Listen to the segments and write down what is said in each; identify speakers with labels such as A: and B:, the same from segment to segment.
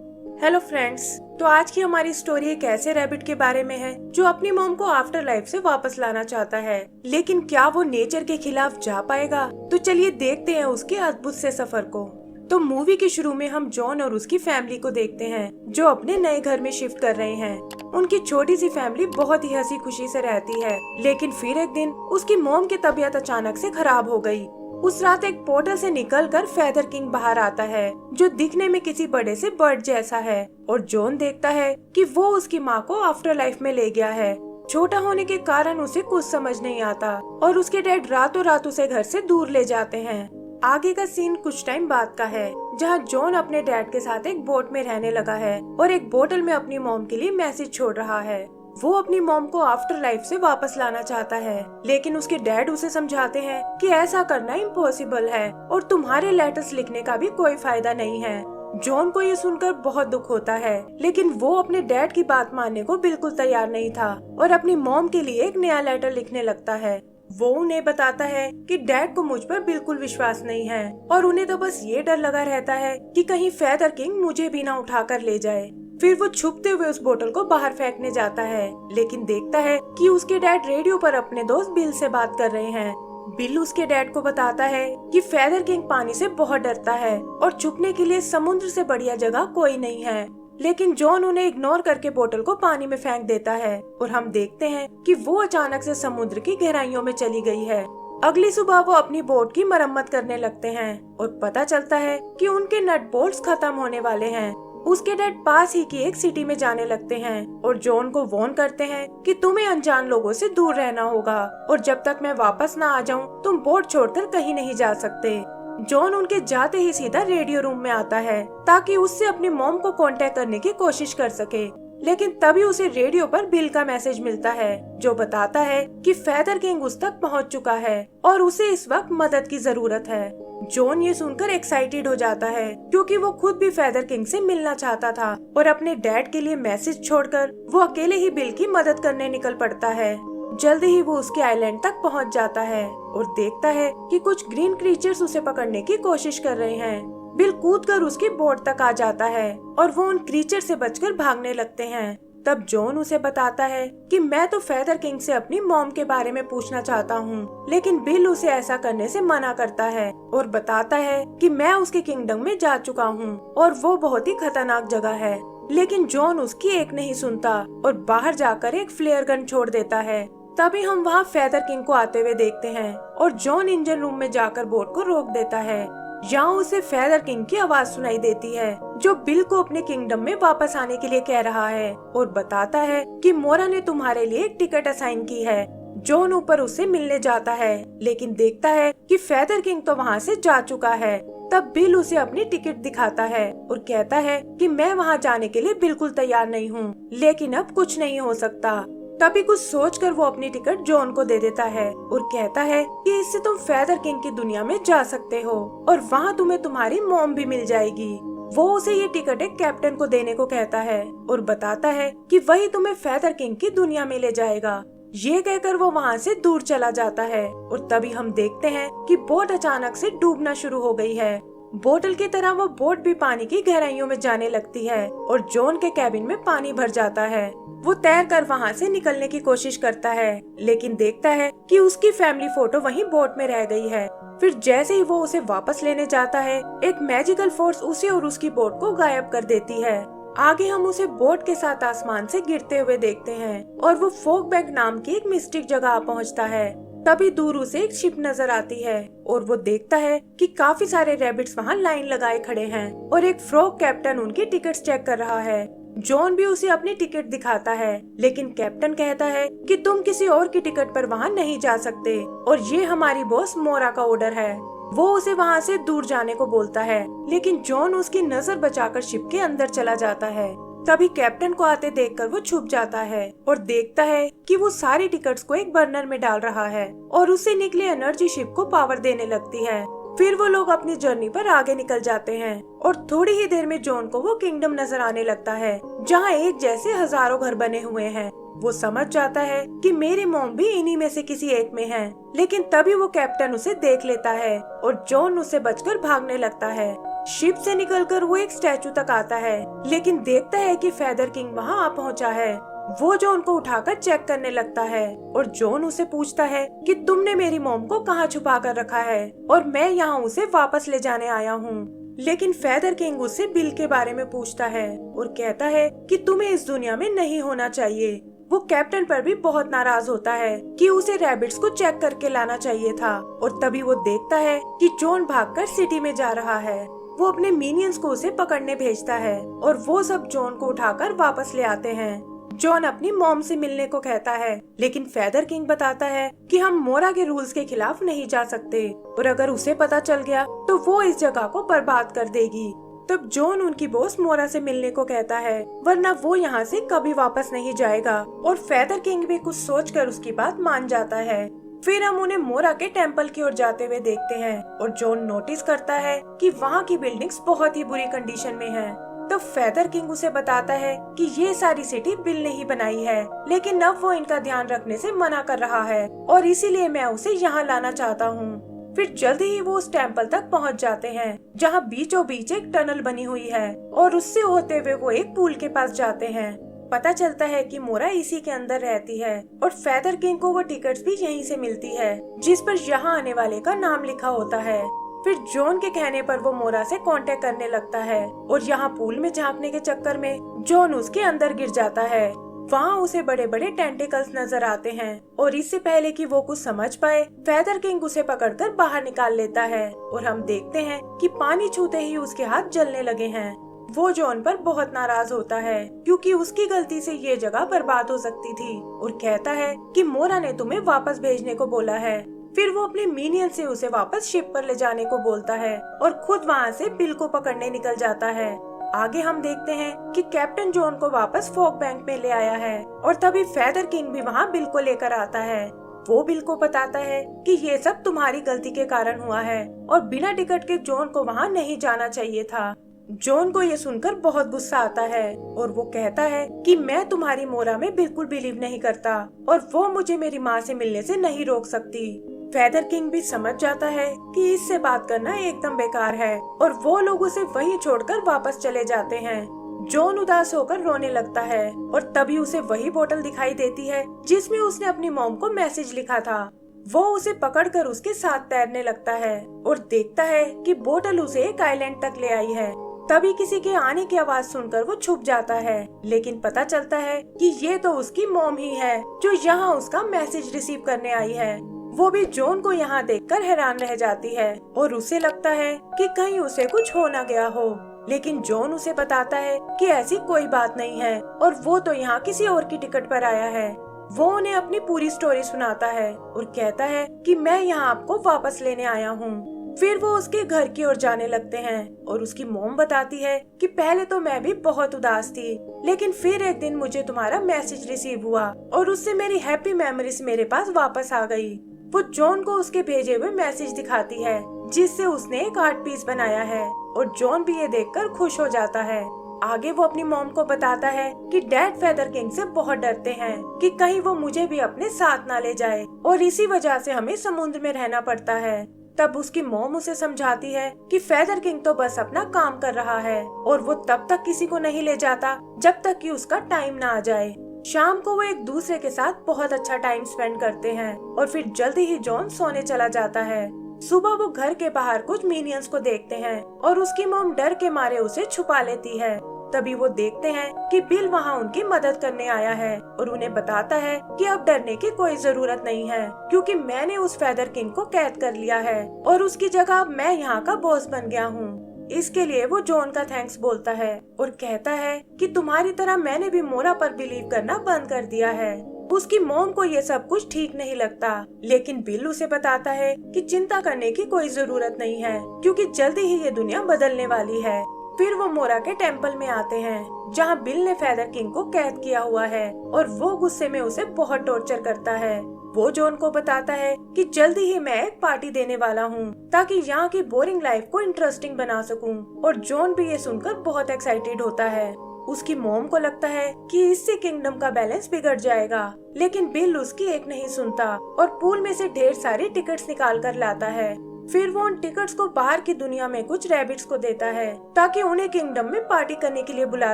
A: Hello friends. तो आज की हमारी स्टोरी एक ऐसे रैबिट के बारे में है जो अपनी मॉम को आफ्टर लाइफ से वापस लाना चाहता है, लेकिन क्या वो नेचर के खिलाफ जा पाएगा? तो चलिए देखते हैं उसके अद्भुत से सफर को। तो मूवी के शुरू में हम जॉन और उसकी फैमिली को देखते हैं जो अपने नए घर में शिफ्ट कर रहे हैं। उनकी छोटी सी फैमिली बहुत ही हंसी खुशी से रहती है, लेकिन फिर एक दिन उसकी मॉम की तबीयत अचानक से खराब हो गई। उस रात एक पोर्टल से निकलकर फेदर किंग बाहर आता है जो दिखने में किसी बड़े से बर्ड जैसा है, और जॉन देखता है कि वो उसकी माँ को आफ्टर लाइफ में ले गया है। छोटा होने के कारण उसे कुछ समझ नहीं आता और उसके डैड रातों रात उसे घर से दूर ले जाते हैं। आगे का सीन कुछ टाइम बाद का है जहाँ जॉन अपने डैड के साथ एक बोट में रहने लगा है और एक बोतल में अपनी मॉम के लिए मैसेज छोड़ रहा है। वो अपनी मॉम को आफ्टर लाइफ से वापस लाना चाहता है, लेकिन उसके डैड उसे समझाते हैं कि ऐसा करना इम्पॉसिबल है और तुम्हारे लेटर्स लिखने का भी कोई फायदा नहीं है। जॉन को ये सुनकर बहुत दुख होता है, लेकिन वो अपने डैड की बात मानने को बिल्कुल तैयार नहीं था और अपनी मॉम के लिए एक नया लेटर लिखने लगता है। वो उन्हें बताता है कि डैड को मुझ पर बिल्कुल विश्वास नहीं है और उन्हें तो बस ये डर लगा रहता है कि कहीं फेदर किंग मुझे भी ना उठा कर ले जाए। फिर वो छुपते हुए उस बोतल को बाहर फेंकने जाता है, लेकिन देखता है कि उसके डैड रेडियो पर अपने दोस्त बिल से बात कर रहे हैं। बिल उसके डैड को बताता है कि फेदर किंग पानी से बहुत डरता है और छुपने के लिए समुद्र से बढ़िया जगह कोई नहीं है। लेकिन जॉन उन्हें इग्नोर करके बोतल को पानी में फेंक देता है और हम देखते हैं कि वो अचानक से समुद्र की गहराइयों में चली गई है। अगली सुबह वो अपनी बोट की मरम्मत करने लगते हैं और पता चलता है कि उनके नट बोल्ट्स खत्म होने वाले हैं। उसके डैड पास ही की एक सिटी में जाने लगते हैं और जॉन को वॉर्न करते हैं कि तुम्हें अनजान लोगों से दूर रहना होगा और जब तक मैं वापस ना आ जाऊं तुम बोट छोड़कर कहीं नहीं जा सकते। जॉन उनके जाते ही सीधा रेडियो रूम में आता है ताकि उससे अपनी मॉम को कांटेक्ट करने की कोशिश कर सके, लेकिन तभी उसे रेडियो पर बिल का मैसेज मिलता है जो बताता है कि फेदर किंग उस तक पहुंच चुका है और उसे इस वक्त मदद की जरूरत है। जॉन ये सुनकर एक्साइटेड हो जाता है क्योंकि वो खुद भी फेदर किंग से मिलना चाहता था और अपने डैड के लिए मैसेज छोड़कर वो अकेले ही बिल की मदद करने निकल पड़ता है। जल्दी ही वो उसके आइलैंड तक पहुंच जाता है और देखता है कि कुछ ग्रीन क्रीचर्स उसे पकड़ने की कोशिश कर रहे हैं। बिल कूदकर उसकी बोट तक आ जाता है और वो उन क्रीचर से बचकर भागने लगते हैं। तब जॉन उसे बताता है कि मैं तो फेदर किंग से अपनी मॉम के बारे में पूछना चाहता हूँ, लेकिन बिल उसे ऐसा करने से मना करता है और बताता है कि मैं उसके किंगडम में जा चुका हूँ और वो बहुत ही खतरनाक जगह है। लेकिन जॉन उसकी एक नहीं सुनता और बाहर जाकर एक फ्लेयर गन छोड़ देता है। तभी हम वहाँ फेदर किंग को आते हुए देखते हैं और जॉन इंजन रूम में जाकर बोट को रोक देता है। यहाँ उसे फेदर किंग की आवाज सुनाई देती है जो बिल को अपने किंगडम में वापस आने के लिए कह रहा है और बताता है कि मोरा ने तुम्हारे लिए एक टिकट असाइन की है। जॉन ऊपर उससे मिलने जाता है, लेकिन देखता है कि फेदर किंग तो वहाँ से जा चुका है। तब बिल उसे अपनी टिकट दिखाता है और कहता है कि मैं वहाँ जाने के लिए बिल्कुल तैयार नहीं हूँ, लेकिन अब कुछ नहीं हो सकता। तभी कुछ सोचकर वो अपनी टिकट जॉन को दे देता है और कहता है कि इससे तुम फेदर किंग की दुनिया में जा सकते हो और वहाँ तुम्हें तुम्हारी मॉम भी मिल जाएगी। वो उसे ये टिकट एक कैप्टन को देने को कहता है और बताता है कि वही तुम्हें फेदर किंग की दुनिया में ले जाएगा। ये कहकर वो वहाँ से दूर चला जाता है और तभी हम देखते हैं कि बोट अचानक से डूबना शुरू हो गई है। बोतल की तरह वो बोट भी पानी की गहराइयों में जाने लगती है और जॉन के कैबिन में पानी भर जाता है। वो तैर कर वहाँ से निकलने की कोशिश करता है, लेकिन देखता है कि उसकी फैमिली फोटो वहीं बोट में रह गई है। फिर जैसे ही वो उसे वापस लेने जाता है, एक मैजिकल फोर्स उसे और उसकी बोट को गायब कर देती है। आगे हम उसे बोट के साथ आसमान से गिरते हुए देखते हैं और वो फोक बैंक नाम की एक मिस्टिक जगह पहुँचता है। तभी दूर उसे एक शिप नजर आती है और वो देखता है कि काफी सारे रैबिट्स वहाँ लाइन लगाए खड़े हैं और एक फ्रॉग कैप्टन उनकी टिकट्स चेक कर रहा है। जॉन भी उसे अपनी टिकट दिखाता है, लेकिन कैप्टन कहता है कि तुम किसी और की टिकट पर वहाँ नहीं जा सकते और ये हमारी बॉस मोरा का ऑर्डर है। वो उसे वहाँ से दूर जाने को बोलता है, लेकिन जॉन उसकी नजर बचाकर शिप के अंदर चला जाता है। तभी कैप्टन को आते देखकर वो छुप जाता है और देखता है कि वो सारी टिकट्स को एक बर्नर में डाल रहा है और उससे निकली एनर्जी शिप को पावर देने लगती है। फिर वो लोग अपनी जर्नी पर आगे निकल जाते हैं और थोड़ी ही देर में जॉन को वो किंगडम नजर आने लगता है जहाँ एक जैसे हजारों घर बने हुए हैं। वो समझ जाता है कि मेरी मॉम भी इन्हीं में से किसी एक में है, लेकिन तभी वो कैप्टन उसे देख लेता है और जॉन उसे बचकर भागने लगता है। शिप से निकलकर वो एक स्टैचू तक आता है, लेकिन देखता है कि फेदर किंग वहाँ आ पहुँचा है। वो जॉन को उठाकर चेक करने लगता है और जॉन उसे पूछता है कि तुमने मेरी मॉम को कहाँ छुपा कर रखा है और मैं यहाँ उसे वापस ले जाने आया हूँ। लेकिन फेदर किंग उससे बिल के बारे में पूछता है और कहता है कि तुम्हें इस दुनिया में नहीं होना चाहिए। वो कैप्टन पर भी बहुत नाराज होता है कि उसे रैबिट्स को चेक करके लाना चाहिए था। और तभी वो देखता है कि जॉन भागकर सिटी में जा रहा है। वो अपने मिनियंस को उसे पकड़ने भेजता है और वो सब जॉन को उठाकर वापस ले आते हैं। जॉन अपनी मॉम से मिलने को कहता है, लेकिन फेदर किंग बताता है कि हम मोरा के रूल्स के खिलाफ नहीं जा सकते और अगर उसे पता चल गया तो वो इस जगह को बर्बाद कर देगी। तब जॉन उनकी बॉस मोरा से मिलने को कहता है, वरना वो यहाँ से कभी वापस नहीं जाएगा। और फेदर किंग भी कुछ सोचकर उसकी बात मान जाता है। फिर हम उन्हें मोरा के टेम्पल की ओर जाते हुए देखते हैं और जॉन नोटिस करता है कि वहाँ की बिल्डिंग्स बहुत ही बुरी कंडीशन में हैं। तब फेदर किंग उसे बताता है कि ये सारी सिटी बिल ने ही बनाई है, लेकिन अब वो इनका ध्यान रखने से मना कर रहा है और इसीलिए मैं उसे यहाँ लाना चाहता हूँ। फिर जल्दी ही वो उस टेम्पल तक पहुँच जाते हैं, जहाँ बीचों बीच एक टनल बनी हुई है और उससे होते हुए वो एक पुल के पास जाते हैं। पता चलता है कि मोरा इसी के अंदर रहती है और फेदर किंग को वो टिकट्स भी यहीं से मिलती है, जिस पर यहाँ आने वाले का नाम लिखा होता है। फिर जॉन के कहने पर वो मोरा से कांटेक्ट करने लगता है और यहाँ पूल में झांकने के चक्कर में जॉन उसके अंदर गिर जाता है। वहाँ उसे बड़े बड़े टेंटिकल्स नजर आते हैं और इससे पहले कि वो कुछ समझ पाए, फेदर किंग उसे पकड़कर बाहर निकाल लेता है और हम देखते हैं कि पानी छूते ही उसके हाथ जलने लगे हैं। वो जॉन पर बहुत नाराज होता है क्योंकि उसकी गलती से ये जगह बर्बाद हो सकती थी और कहता है कि मोरा ने तुम्हें वापस भेजने को बोला है। फिर वो अपने मिनियन से उसे वापस शिप पर ले जाने को बोलता है और खुद वहाँ से बिल को पकड़ने निकल जाता है। आगे हम देखते हैं कि कैप्टन जॉन को वापस फॉग बैंक में ले आया है और तभी फेदर किंग भी वहाँ बिल को लेकर आता है। वो बिल को बताता है कि ये सब तुम्हारी गलती के कारण हुआ है और बिना टिकट के जॉन को वहाँ नहीं जाना चाहिए था। जॉन को ये सुनकर बहुत गुस्सा आता है और वो कहता है कि मैं तुम्हारी मोरा में बिल्कुल बिलीव नहीं करता और वो मुझे मेरी माँ से मिलने से नहीं रोक सकती। फेदर किंग भी समझ जाता है कि इससे बात करना एकदम बेकार है और वो लोग उसे वहीं छोड़कर वापस चले जाते हैं। जॉन उदास होकर रोने लगता है और तभी उसे वही बोतल दिखाई देती है जिसमें उसने अपनी मॉम को मैसेज लिखा था। वो उसे पकड़कर उसके साथ तैरने लगता है और देखता है कि बोतल उसे एक आइलैंड तक ले आई है। तभी किसी के आने की आवाज सुनकर वो छुप जाता है, लेकिन पता चलता है कि ये तो उसकी मॉम ही है जो यहाँ उसका मैसेज रिसीव करने आई है। वो भी जॉन को यहाँ देखकर हैरान रह जाती है और उसे लगता है कि कहीं उसे कुछ हो ना गया हो, लेकिन जॉन उसे बताता है कि ऐसी कोई बात नहीं है और वो तो यहाँ किसी और की टिकट पर आया है। वो उन्हें अपनी पूरी स्टोरी सुनाता है और कहता है कि मैं यहाँ आपको वापस लेने आया हूँ। फिर वो उसके घर की ओर जाने लगते हैं और उसकी मॉम बताती है कि पहले तो मैं भी बहुत उदास थी, लेकिन फिर एक दिन मुझे तुम्हारा मैसेज रिसीव हुआ और उससे मेरी हैप्पी मेमोरीज मेरे पास वापस आ गई। वो जॉन को उसके भेजे हुए मैसेज दिखाती है जिससे उसने एक आर्ट पीस बनाया है और जॉन भी ये देखकर खुश हो जाता है। आगे वो अपनी मॉम को बताता है कि डैड फेदर किंग से बहुत डरते हैं कि कहीं वो मुझे भी अपने साथ ना ले जाए और इसी वजह से हमें समुद्र में रहना पड़ता है। तब उसकी मॉम उसे समझाती है कि फेदर किंग तो बस अपना काम कर रहा है और वो तब तक किसी को नहीं ले जाता जब तक कि उसका टाइम ना आ जाए। शाम को वो एक दूसरे के साथ बहुत अच्छा टाइम स्पेंड करते हैं और फिर जल्दी ही जॉन सोने चला जाता है। सुबह वो घर के बाहर कुछ मिनियंस को देखते हैं और उसकी मॉम डर के मारे उसे छुपा लेती है। तभी वो देखते हैं कि बिल वहाँ उनकी मदद करने आया है और उन्हें बताता है कि अब डरने की कोई जरूरत नहीं है क्योंकि मैंने उस फेदर किंग को कैद कर लिया है और उसकी जगह अब मैं यहाँ का बॉस बन गया हूँ। इसके लिए वो जॉन का थैंक्स बोलता है और कहता है कि तुम्हारी तरह मैंने भी मोरा पर बिलीव करना बंद कर दिया है। उसकी मॉम को ये सब कुछ ठीक नहीं लगता, लेकिन बिल उसे बताता है कि चिंता करने की कोई जरूरत नहीं है क्योंकि जल्दी ही ये दुनिया बदलने वाली है। फिर वो मोरा के टेम्पल में आते हैं जहाँ बिल ने फेदर किंग को कैद किया हुआ है और वो गुस्से में उसे बहुत टॉर्चर करता है। वो जॉन को बताता है कि जल्दी ही मैं एक पार्टी देने वाला हूँ ताकि यहाँ की बोरिंग लाइफ को इंटरेस्टिंग बना सकूँ और जॉन भी ये सुनकर बहुत एक्साइटेड होता है। उसकी मॉम को लगता है कि इससे किंगडम का बैलेंस बिगड़ जाएगा, लेकिन बिल उसकी एक नहीं सुनता और पूल में से ढेर सारी टिकट्स निकाल कर लाता है। फिर वो उन टिकट्स को बाहर की दुनिया में कुछ रैबिट्स को देता है ताकि उन्हें किंगडम में पार्टी करने के लिए बुला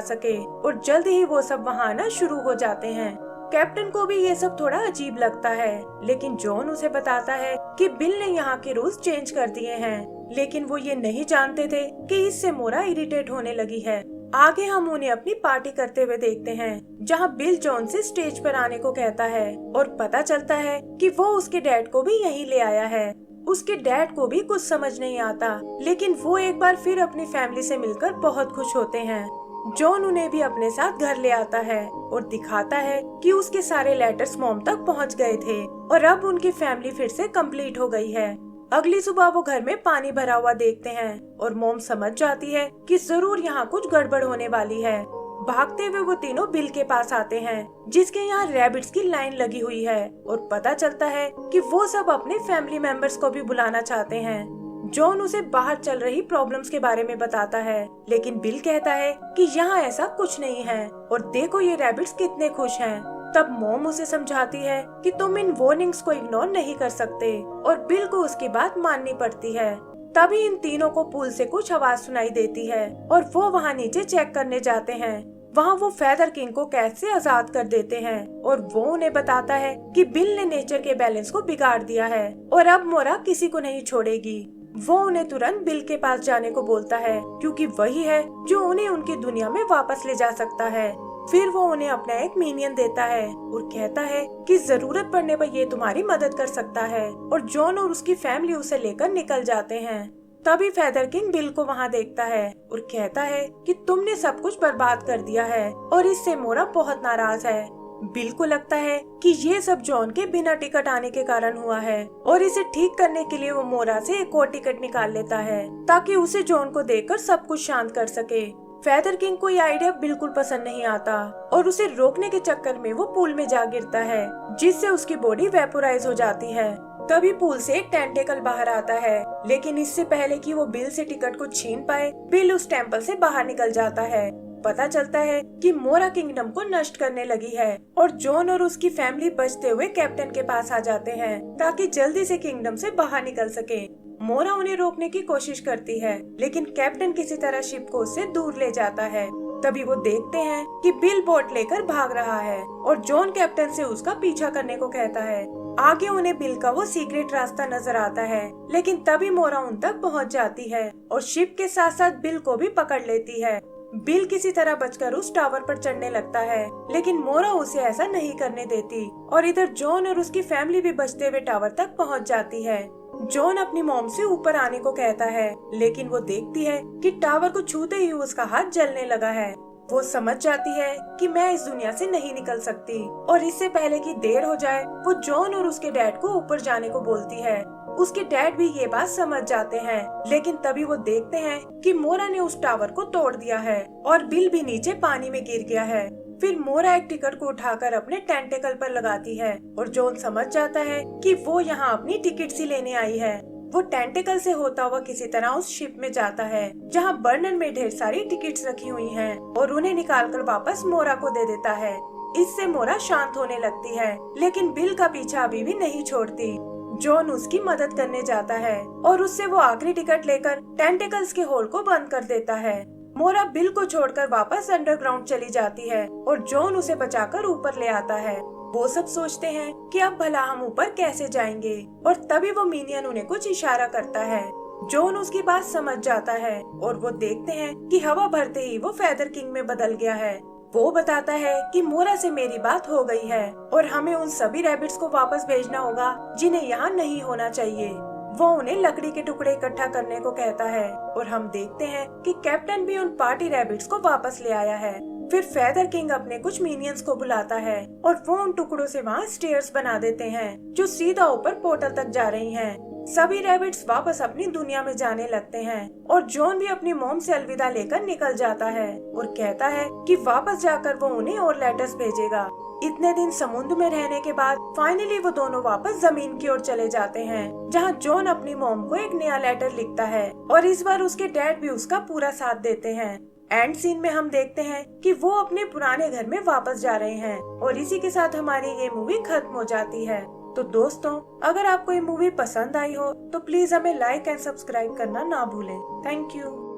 A: सके, और जल्दी ही वो सब वहाँ आना शुरू हो जाते हैं। कैप्टन को भी ये सब थोड़ा अजीब लगता है, लेकिन जॉन उसे बताता है कि बिल ने यहाँ के रूल्स चेंज कर दिए हैं, लेकिन वो ये नहीं जानते थे कि इससे मोरा इरिटेट होने लगी है। आगे हम उन्हें अपनी पार्टी करते हुए देखते हैं, जहाँ बिल जॉन से स्टेज पर आने को कहता है और पता चलता है कि वो उसके डैड को भी यहीं ले आया है। उसके डैड को भी कुछ समझ नहीं आता, लेकिन वो एक बार फिर अपनी फैमिली से मिलकर बहुत खुश होते हैं। जॉन उन्हें भी अपने साथ घर ले आता है और दिखाता है कि उसके सारे लेटर्स मॉम तक पहुंच गए थे और अब उनकी फैमिली फिर से कंप्लीट हो गई है। अगली सुबह वो घर में पानी भरा हुआ देखते हैं और मॉम समझ जाती है कि जरूर यहाँ कुछ गड़बड़ होने वाली है। भागते हुए वो तीनों बिल के पास आते हैं, जिसके यहाँ रैबिट्स की लाइन लगी हुई है, और पता चलता है कि वो सब अपने फैमिली मेंबर्स को भी बुलाना चाहते हैं। जॉन उसे बाहर चल रही प्रॉब्लम्स के बारे में बताता है, लेकिन बिल कहता है कि यहाँ ऐसा कुछ नहीं है और देखो ये रैबिट्स कितने खुश हैं। तब मॉम उसे समझाती है कि तुम इन वार्निंग्स को इग्नोर नहीं कर सकते, और बिल को उसकी बात माननी पड़ती है। तभी इन तीनों को पूल से कुछ आवाज सुनाई देती है और वो वहाँ नीचे चेक करने जाते हैं। वहाँ वो फेदर किंग को कैद से आजाद कर देते हैं और वो उन्हें बताता है कि बिल ने नेचर के बैलेंस को बिगाड़ दिया है और अब मोरा किसी को नहीं छोड़ेगी। वो उन्हें तुरंत बिल के पास जाने को बोलता है, क्योंकि वही है जो उन्हें उनकी दुनिया में वापस ले जा सकता है। फिर वो उन्हें अपना एक मीनियन देता है और कहता है कि जरूरत पड़ने पर ये तुम्हारी मदद कर सकता है, और जॉन और उसकी फैमिली उसे लेकर निकल जाते हैं। तभी फेदर किंग बिल को वहाँ देखता है और कहता है कि तुमने सब कुछ बर्बाद कर दिया है, और इससे मोरा बहुत नाराज है। बिल को लगता है कि ये सब जॉन के बिना टिकट आने के कारण हुआ है, और इसे ठीक करने के लिए वो मोरा से एक और टिकट निकाल लेता है ताकि उसे जॉन को देकर सब कुछ शांत कर सके। फेदर किंग को ये आइडिया बिल्कुल पसंद नहीं आता और उसे रोकने के चक्कर में वो पूल में जा गिरता है, जिससे उसकी बॉडी वेपोराइज हो जाती है। तभी पूल से एक टेंटेकल बाहर आता है, लेकिन इससे पहले कि वो बिल से टिकट को छीन पाए, बिल उस टेम्पल से बाहर निकल जाता है। पता चलता है कि मोरा किंगडम को नष्ट करने लगी है, और जॉन और उसकी फैमिली बचते हुए कैप्टन के पास आ जाते हैं ताकि जल्दी से किंगडम से बाहर निकल सके। मोरा उन्हें रोकने की कोशिश करती है, लेकिन कैप्टन किसी तरह शिप को उससे दूर ले जाता है। तभी वो देखते हैं कि बिल बोट लेकर भाग रहा है और जॉन कैप्टन से उसका पीछा करने को कहता है। आगे उन्हें बिल का वो सीक्रेट रास्ता नजर आता है, लेकिन तभी मोरा उन तक पहुंच जाती है और शिप के साथ साथ बिल को भी पकड़ लेती है। बिल किसी तरह बचकर उस टावर पर चढ़ने लगता है, लेकिन मोरा उसे ऐसा नहीं करने देती, और इधर जॉन और उसकी फैमिली भी बचते हुए टावर तक पहुंच जाती है। जॉन अपनी मॉम से ऊपर आने को कहता है, लेकिन वो देखती है कि टावर को छूते ही उसका हाथ जलने लगा है। वो समझ जाती है कि मैं इस दुनिया से नहीं निकल सकती, और इससे पहले कि देर हो जाए वो जॉन और उसके डैड को ऊपर जाने को बोलती है। उसके डैड भी ये बात समझ जाते हैं, लेकिन तभी वो देखते हैं कि मोरा ने उस टावर को तोड़ दिया है और बिल भी नीचे पानी में गिर गया है। फिर मोरा एक टिकट को उठाकर अपने टेंटेकल पर लगाती है और जॉन समझ जाता है कि वो यहाँ अपनी टिकट सी लेने आई है। वो टेंटेकल से होता हुआ किसी तरह उस शिप में जाता है, जहाँ बर्नर में ढेर सारी टिकट्स रखी हुई हैं, और उन्हें निकालकर वापस मोरा को दे देता है। इससे मोरा शांत होने लगती है, लेकिन बिल का पीछा अभी भी नहीं छोड़ती। जॉन उसकी मदद करने जाता है और उससे वो आखिरी टिकट लेकर टेंटेकल्स के होल को बंद कर देता है। मोरा बिल को छोड़कर वापस अंडरग्राउंड चली जाती है और जॉन उसे बचाकर ऊपर ले आता है। वो सब सोचते हैं कि अब भला हम ऊपर कैसे जाएंगे, और तभी वो मिनियन उन्हें कुछ इशारा करता है। जॉन उसकी बात समझ जाता है और वो देखते हैं कि हवा भरते ही वो फेदर किंग में बदल गया है। वो बताता है कि मोरा से मेरी बात हो गई है और हमें उन सभी रैबिट्स को वापस भेजना होगा जिन्हें यहाँ नहीं होना चाहिए। वो उन्हें लकड़ी के टुकड़े इकट्ठा करने को कहता है और हम देखते हैं कि कैप्टन भी उन पार्टी रैबिट्स को वापस ले आया है। फिर फेदर किंग अपने कुछ मिनियंस को बुलाता है और वो उन टुकड़ों से वहाँ स्टेयर्स बना देते हैं जो सीधा ऊपर पोर्टल तक जा रही हैं। सभी रैबिट्स वापस अपनी दुनिया में जाने लगते हैं और जॉन भी अपनी मॉम से अलविदा लेकर निकल जाता है और कहता है कि वापस जाकर वो उन्हें और लेटर्स भेजेगा। इतने दिन समुद्र में रहने के बाद फाइनली वो दोनों वापस जमीन की ओर चले जाते हैं, जहाँ जॉन अपनी मॉम को एक नया लेटर लिखता है और इस बार उसके डैड भी उसका पूरा साथ देते हैं। एंड सीन में हम देखते हैं कि वो अपने पुराने घर में वापस जा रहे हैं और इसी के साथ हमारी ये मूवी खत्म हो जाती है। तो दोस्तों, अगर आपको ये मूवी पसंद आई हो तो प्लीज हमें लाइक एंड सब्सक्राइब करना ना भूलें। Thank you.